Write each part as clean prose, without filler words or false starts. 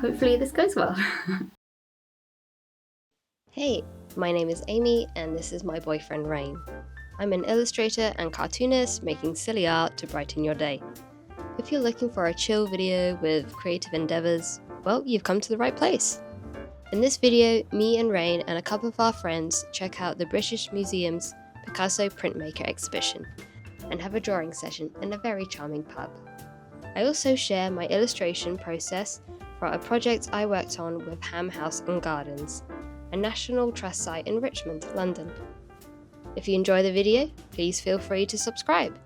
hopefully this goes well. Hey, my name is Amy and this is my boyfriend Rain. I'm an illustrator and cartoonist making silly art to brighten your day. If you're looking for a chill video with creative endeavours, well, you've come to the right place. In this video, me and Rain and a couple of our friends check out the British Museum's Picasso Printmaker exhibition and have a drawing session in a very charming pub. I also share my illustration process for a project I worked on with Ham House and Gardens, a National Trust site in Richmond, London. If you enjoy the video, please feel free to subscribe.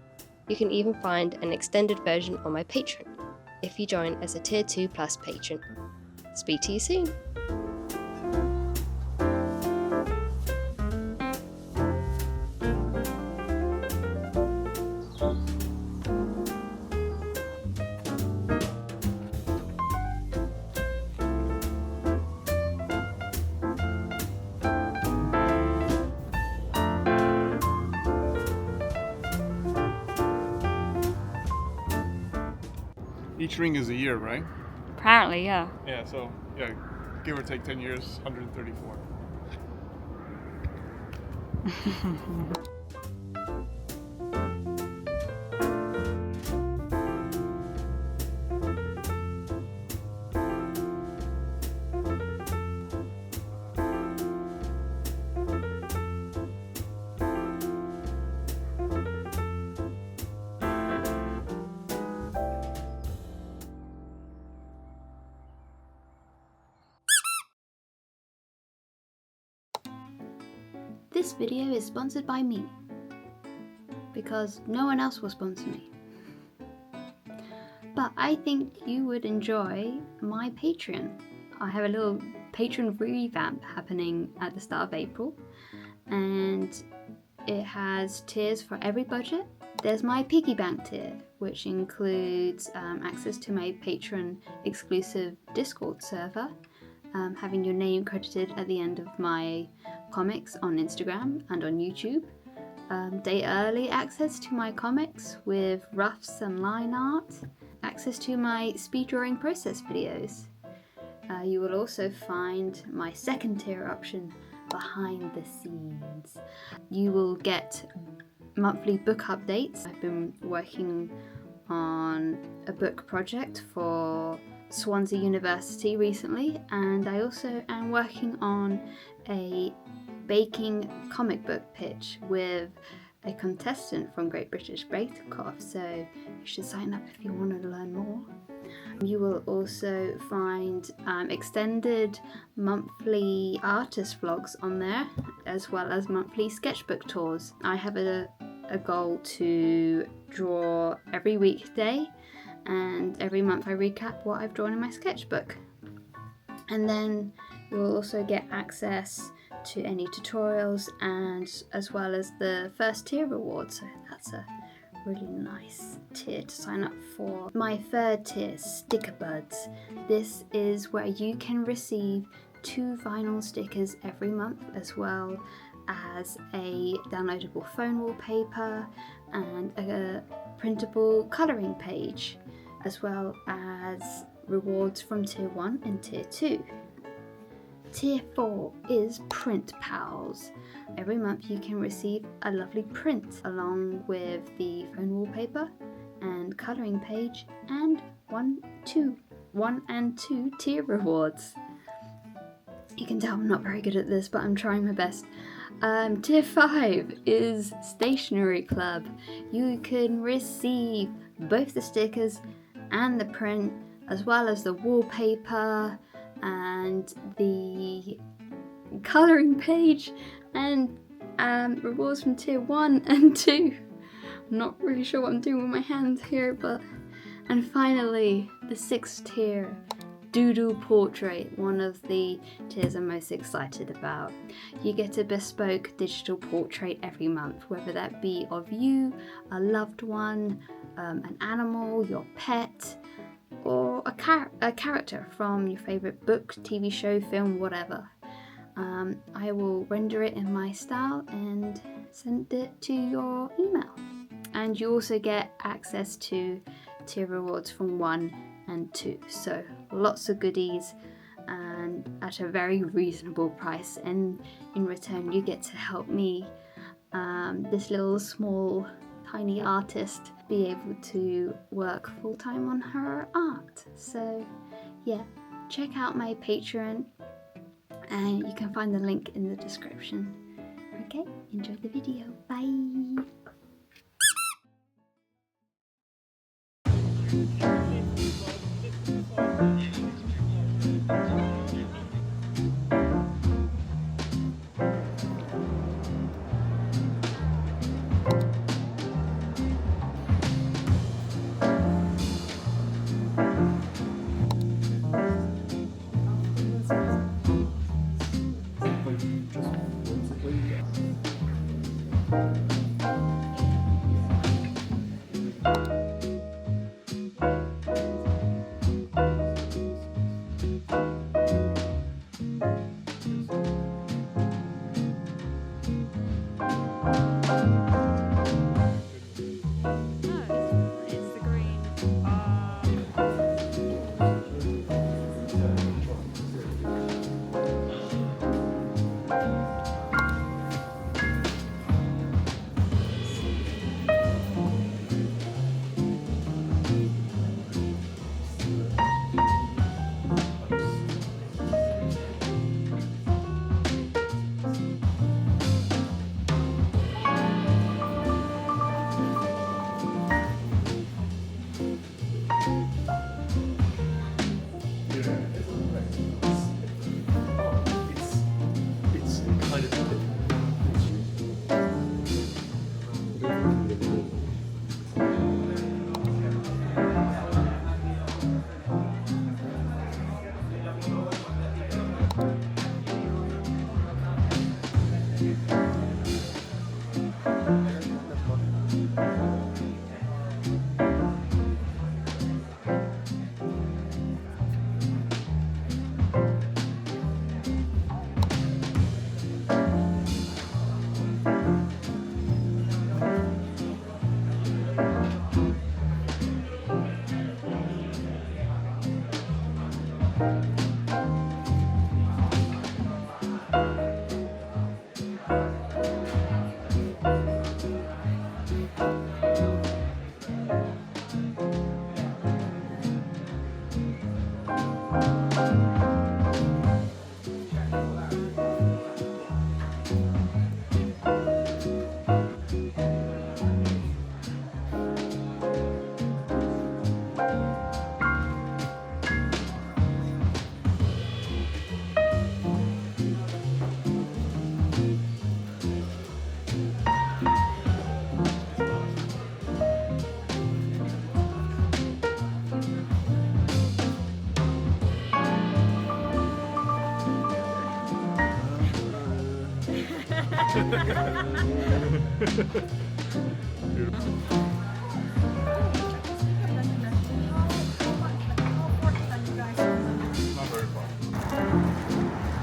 You can even find an extended version on my Patreon if you join as a Tier 2 Plus patron. Speak to you soon. Each ring is a year, right? Apparently, yeah. Yeah, so, yeah, give or take 10 years, 134. This video is sponsored by me, because no one else will sponsor me. But I think you would enjoy my Patreon. I have a little Patreon revamp happening at the start of April, and it has tiers for every budget. There's my piggy bank tier, which includes access to my Patreon exclusive Discord server, having your name credited at the end of my comics on Instagram and on YouTube, day early access to my comics with roughs and line art, access to my speed drawing process videos. You will also find my second tier option, behind the scenes. You will get monthly book updates. I've been working on a book project for Swansea University recently, and I also am working on a baking comic book pitch with a contestant from Great British Bake Off, so you should sign up if you want to learn more. You will also find extended monthly artist vlogs on there, as well as monthly sketchbook tours. I have a goal to draw every weekday, and every month I recap what I've drawn in my sketchbook. And then you will also get access to any tutorials, and as well as the first tier reward, so that's a really nice tier to sign up for. My third tier, Sticker Buds. This is where you can receive 2 vinyl stickers every month, as well as a downloadable phone wallpaper and a printable colouring page, as well as rewards from Tier 1 and Tier 2. Tier 4 is Print Pals. Every month you can receive a lovely print along with the phone wallpaper and colouring page and 1 and 2 tier rewards. You can tell I'm not very good at this, but I'm trying my best. Tier 5 is Stationery Club. You can receive both the stickers and the print, as well as the wallpaper and the colouring page, and rewards from Tier 1 and 2. I'm not really sure what I'm doing with my hands here, but... And finally, the 6th tier, Doodle Portrait, one of the tiers I'm most excited about. You get a bespoke digital portrait every month, whether that be of you, a loved one, an animal, your pet, or a character from your favourite book, TV show, film, whatever. I will render it in my style and send it to your email. And you also get access to tier rewards from 1 and 2. So lots of goodies, and at a very reasonable price, and in return you get to help me, this little small tiny artist, be able to work full-time on her art. So yeah, check out my Patreon and you can find the link in the description. Okay, enjoy the video. Bye.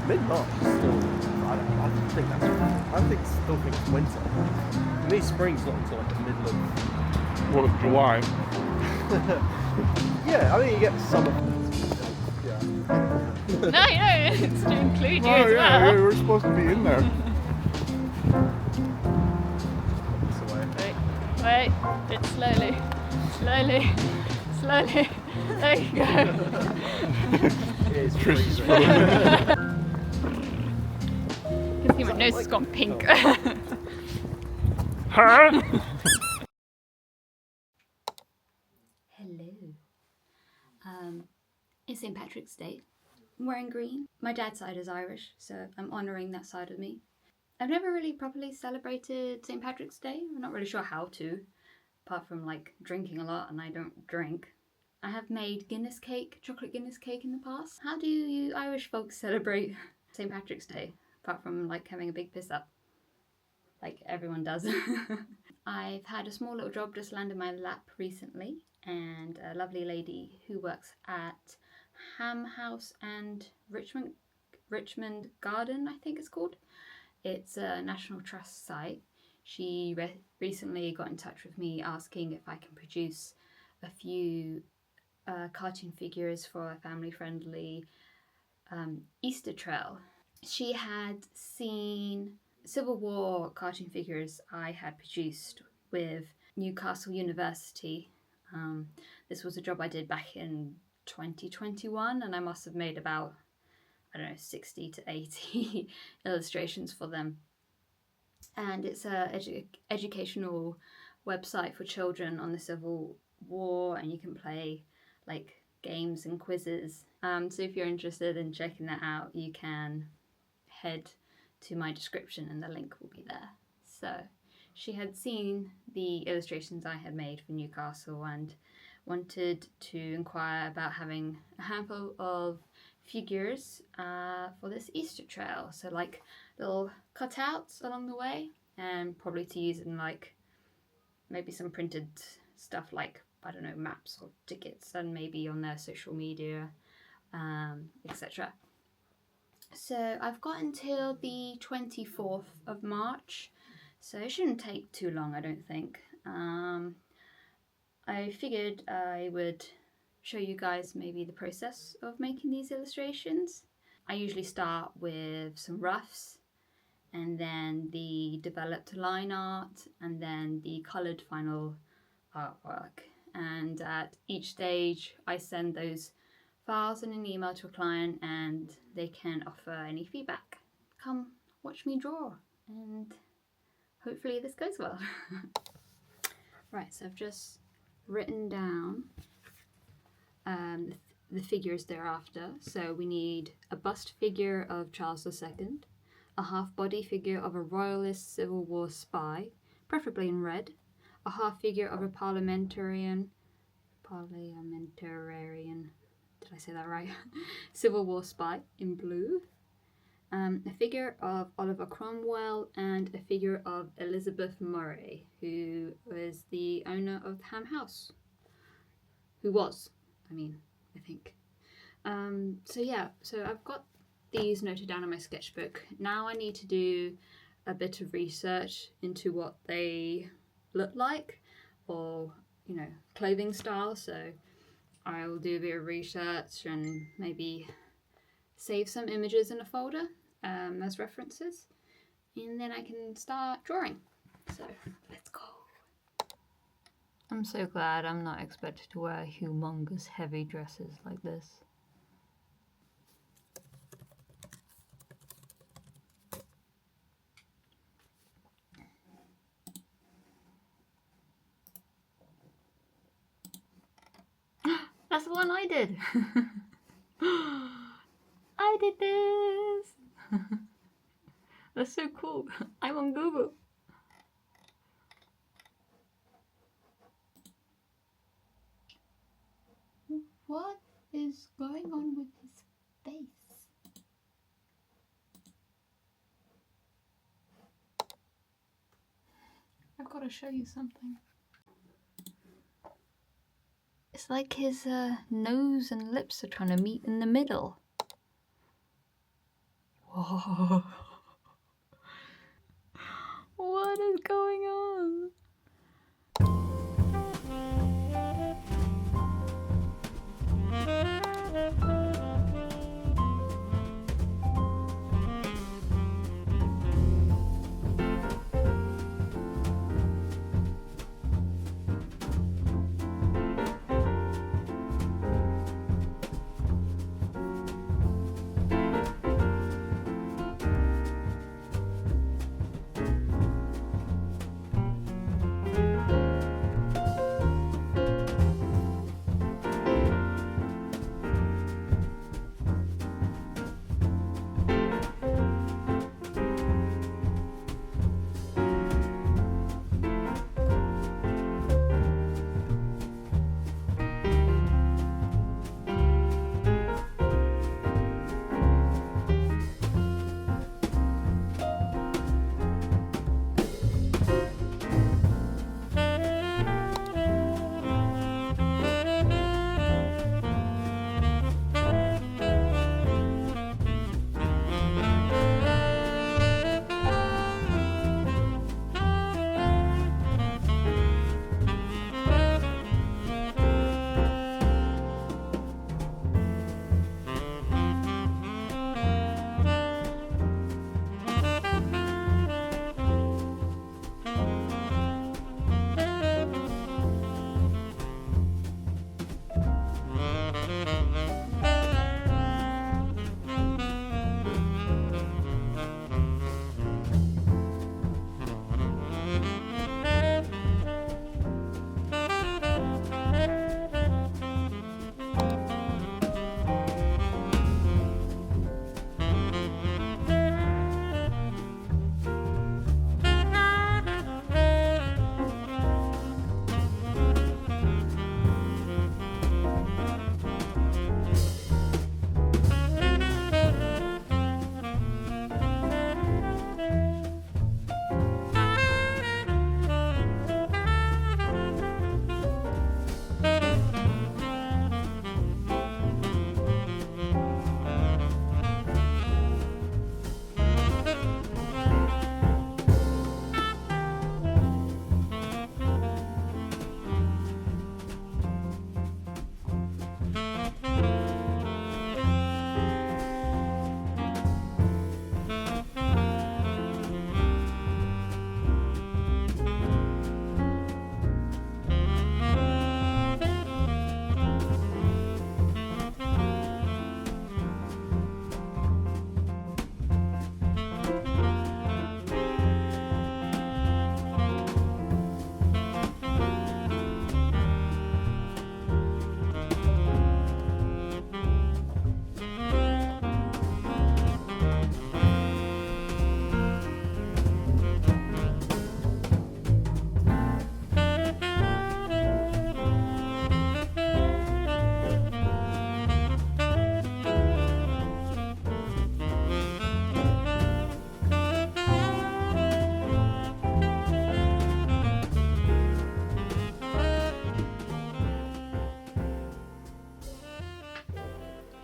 Mid-March is still, I think that's, still think it's winter. For me, spring's not until like the middle of... What, July? Yeah, I mean you get summer. No, it's to include you Oh as yeah, well. yeah, we're supposed to be in there. Wait, it's slowly. There you go. It is Trish is freezing. You can see my nose has gone pink. Huh? Hello. It's St. Patrick's Day. I'm wearing green. My dad's side is Irish, so I'm honouring that side of me. I've never really properly celebrated St. Patrick's Day. I'm not really sure how to, apart from like drinking a lot, and I don't drink. I have made Guinness cake, chocolate Guinness cake in the past. How do you Irish folks celebrate St. Patrick's Day, apart from like having a big piss up? Like everyone does. I've had a small little job just land in my lap recently, and a lovely lady who works at Ham House and Richmond Garden, I think it's called. It's a National Trust site. She recently got in touch with me asking if I can produce a few cartoon figures for a family-friendly Easter trail. She had seen Civil War cartoon figures I had produced with Newcastle University. This was a job I did back in 2021, and I must have made about, I don't know, 60 to 80 illustrations for them. And it's a educational website for children on the Civil War, and you can play like games and quizzes. So if you're interested in checking that out, you can head to my description and the link will be there. So she had seen the illustrations I had made for Newcastle and wanted to inquire about having a handful of figures for this Easter trail. So like little cutouts along the way, and probably to use in like maybe some printed stuff like, I don't know, maps or tickets, and maybe on their social media, etc. So I've got until the 24th of March, so it shouldn't take too long, I don't think. I figured I would show you guys maybe the process of making these illustrations. I usually start with some roughs, and then the developed line art, and then the coloured final artwork. And at each stage I send those files in an email to a client and they can offer any feedback. Come watch me draw and hopefully this goes well. Right, so I've just written down the figures thereafter. So we need a bust figure of Charles II, a half body figure of a royalist Civil War spy, preferably in red, a half figure of a parliamentarian, did I say that right? Civil War spy in blue, a figure of Oliver Cromwell, and a figure of Elizabeth Murray, who was the owner of Ham House. Who was, I think. So yeah, so I've got these noted down in my sketchbook. Now I need to do a bit of research into what they look like, or clothing style. So I'll do a bit of research and maybe save some images in a folder as references, and then I can start drawing. So let's go. I'm so glad I'm not expected to wear humongous heavy dresses like this. That's the one I did. I did this. That's so cool. I'm on Google. What is going on with his face? I've got to show you something. It's like his nose and lips are trying to meet in the middle. Whoa. What is going on?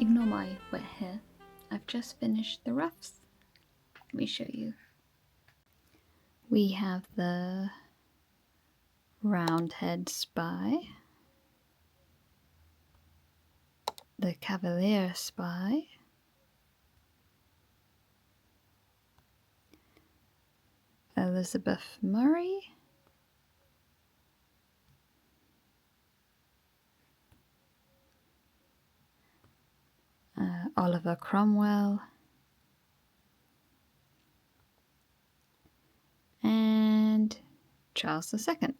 Ignore my wet hair. I've just finished the roughs. Let me show you. We have the Roundhead Spy, the Cavalier Spy, Elizabeth Murray, Oliver Cromwell, and Charles II.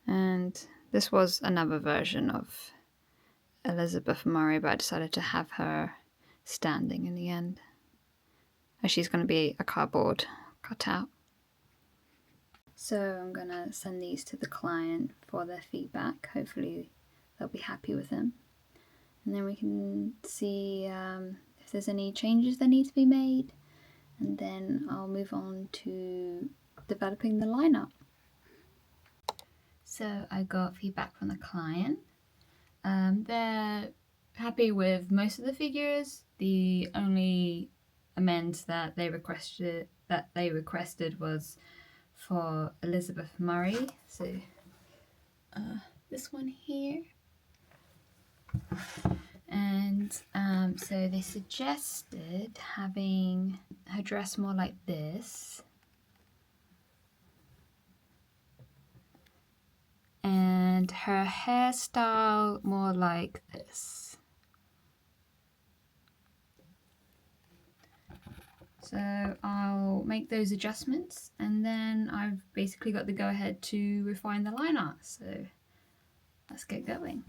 And this was another version of Elizabeth Murray, but I decided to have her standing in the end, as she's going to be a cardboard cutout. So I'm going to send these to the client for their feedback. Hopefully they'll be happy with them. And then we can see if there's any changes that need to be made. And then I'll move on to developing the lineup. So I got feedback from the client. They're happy with most of the figures. The only amends that they requested was for Elizabeth Murray. So this one here. And so they suggested having her dress more like this, and her hairstyle more like this. So I'll make those adjustments, and then I've basically got the go-ahead to refine the line art. So let's get going.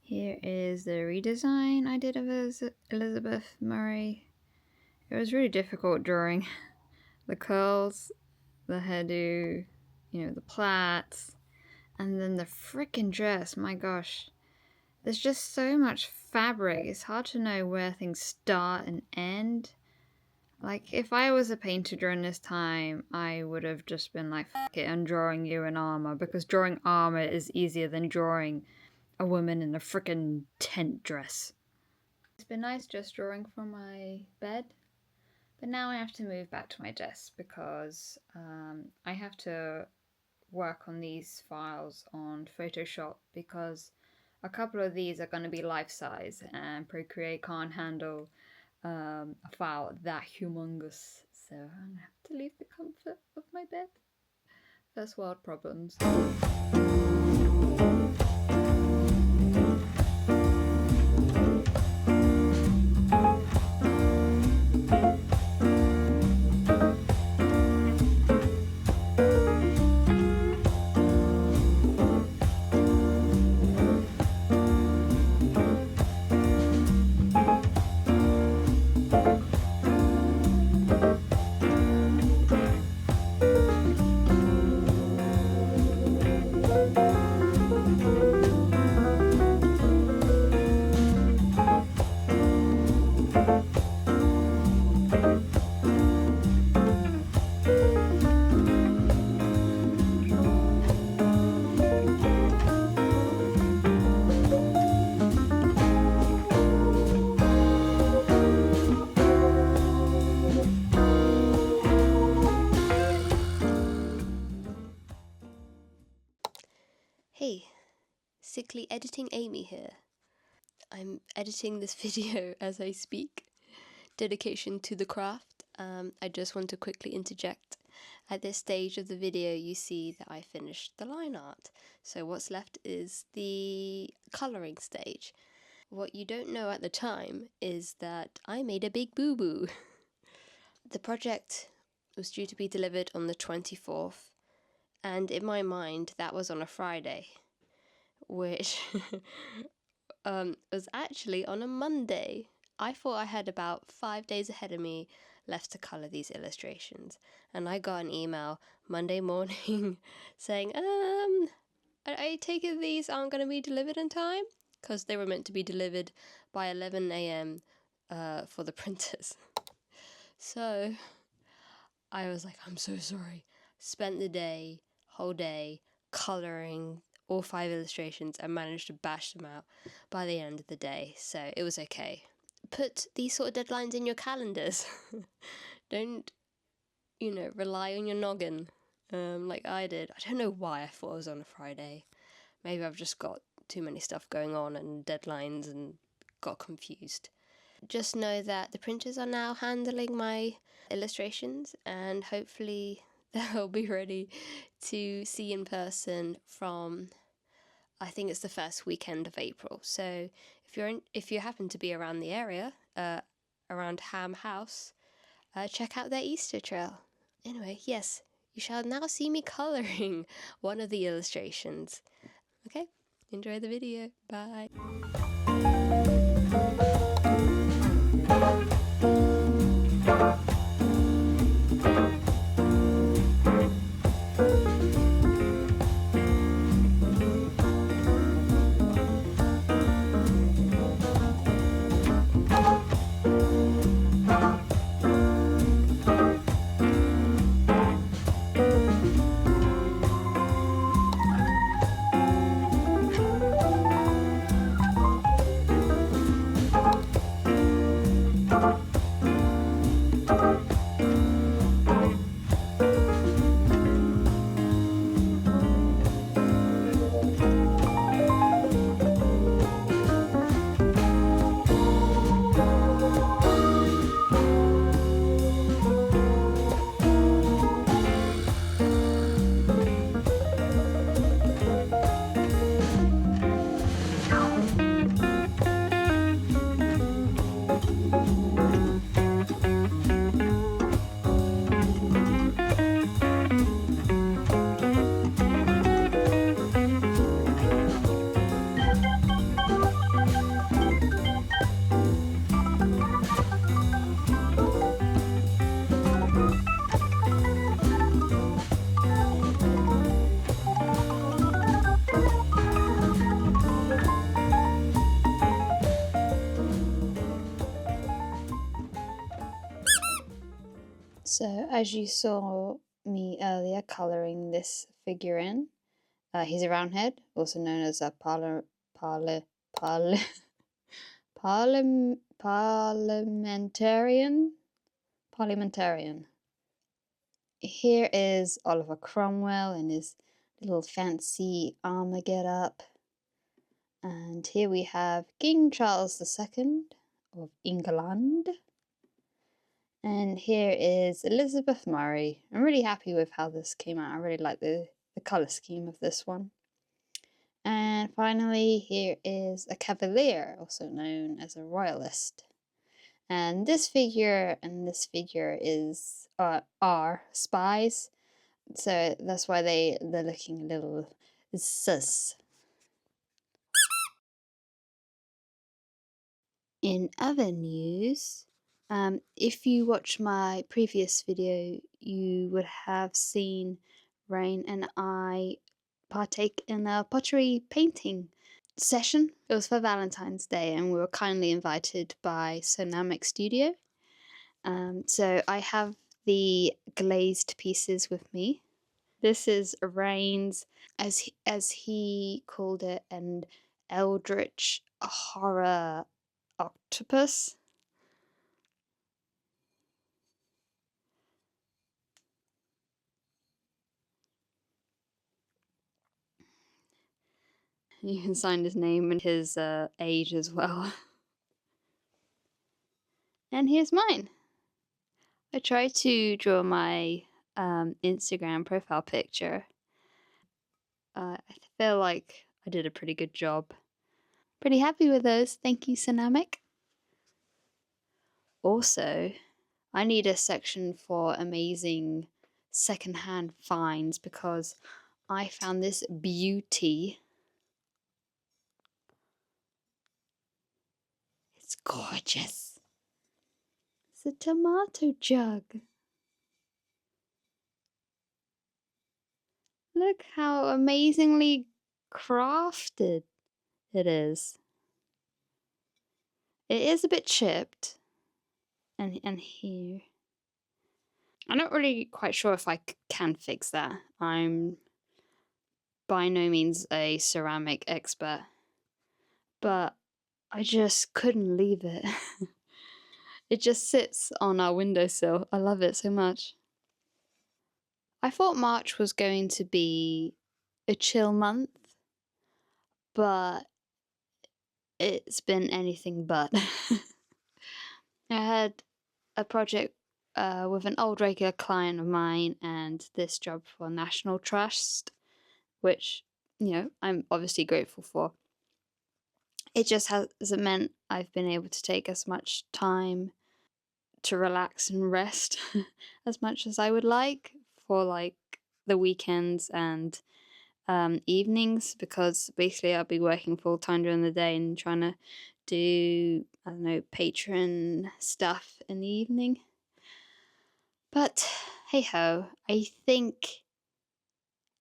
Here is the redesign I did of Elizabeth Murray. It was really difficult drawing the curls, the hairdo, you know, the plaits, and then the frickin' dress. My gosh, there's just so much fabric. It's hard to know where things start and end. Like, if I was a painter during this time, I would have just been like, fuck it, I'm drawing you in armor, because drawing armor is easier than drawing a woman in a frickin' tent dress. It's been nice just drawing from my bed, but now I have to move back to my desk because I have to work on these files on Photoshop, because a couple of these are going to be life-size and Procreate can't handle a file that humongous, so I'm going to have to leave the comfort of my bed. First world problems. Hey, Sickly Editing Amy here. I'm editing this video as I speak. Dedication to the craft. I just want to quickly interject. At this stage of the video you see that I finished the line art. So what's left is the colouring stage. What you don't know at the time is that I made a big boo-boo. The project was due to be delivered on the 24th. And in my mind, that was on a Friday, which was actually on a Monday. I thought I had about 5 days ahead of me left to colour these illustrations. And I got an email Monday morning saying, I take it these aren't going to be delivered in time? Because they were meant to be delivered by 11 a.m. For the printers. So I was like, I'm so sorry. Spent the whole day, colouring all 5 illustrations and managed to bash them out by the end of the day, so it was okay. Put these sort of deadlines in your calendars. Don't, rely on your noggin like I did. I don't know why I thought it was on a Friday. Maybe I've just got too many stuff going on and deadlines and got confused. Just know that the printers are now handling my illustrations, and hopefully they'll be ready to see in person from, I think it's the first weekend of April. So if you happen to be around the area, around Ham House, check out their Easter trail. Anyway, yes, you shall now see me colouring one of the illustrations. Okay, enjoy the video. Bye. So, as you saw me earlier colouring this figure in, he's a roundhead, also known as a parliamentarian. Here is Oliver Cromwell in his little fancy armour get-up. And here we have King Charles II of England. And here is Elizabeth Murray. I'm really happy with how this came out. I really like the colour scheme of this one. And finally, here is a Cavalier, also known as a Royalist. And this figure and this figure are spies. So that's why they're looking a little sus. In other news, if you watch my previous video, you would have seen Rain and I partake in a pottery painting session. It was for Valentine's Day and we were kindly invited by Sonamic Studio. So I have the glazed pieces with me. This is Rain's, as he called it, an eldritch horror octopus. You can sign his name and his age as well. And here's mine. I tried to draw my Instagram profile picture. I feel like I did a pretty good job. Pretty happy with those. Thank you, Sonamic. Also, I need a section for amazing secondhand finds because I found this beauty. It's gorgeous. It's a tomato jug. Look how amazingly crafted it is. It is a bit chipped. And here. I'm not really quite sure if I can fix that. I'm by no means a ceramic expert, but I just couldn't leave it. It just sits on our windowsill. I love it so much. I thought March was going to be a chill month, but it's been anything but. I had a project with an old regular client of mine and this job for National Trust, which, you know, I'm obviously grateful for. It just hasn't meant I've been able to take as much time to relax and rest as much as I would like for like the weekends and evenings, because basically I'll be working full time during the day and trying to do, I don't know, patron stuff in the evening. But hey ho, I think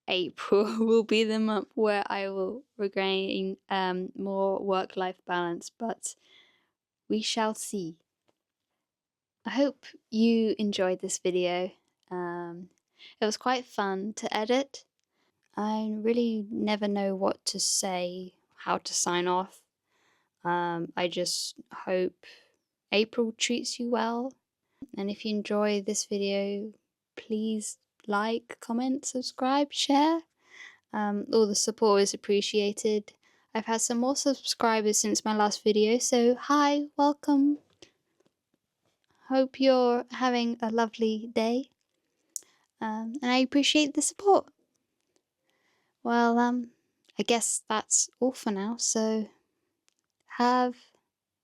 April will be the month where I will regain more work-life balance, but we shall see. I hope you enjoyed this video. It was quite fun to edit. I really never know what to say, how to sign off. I just hope April treats you well. And if you enjoy this video, please like, comment, subscribe, share. All the support is appreciated. I've had some more subscribers since my last video, so hi, welcome. Hope you're having a lovely day. And I appreciate the support. Well, I guess that's all for now, so have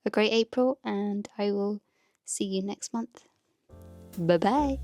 a great April, and I will see you next month. Bye bye.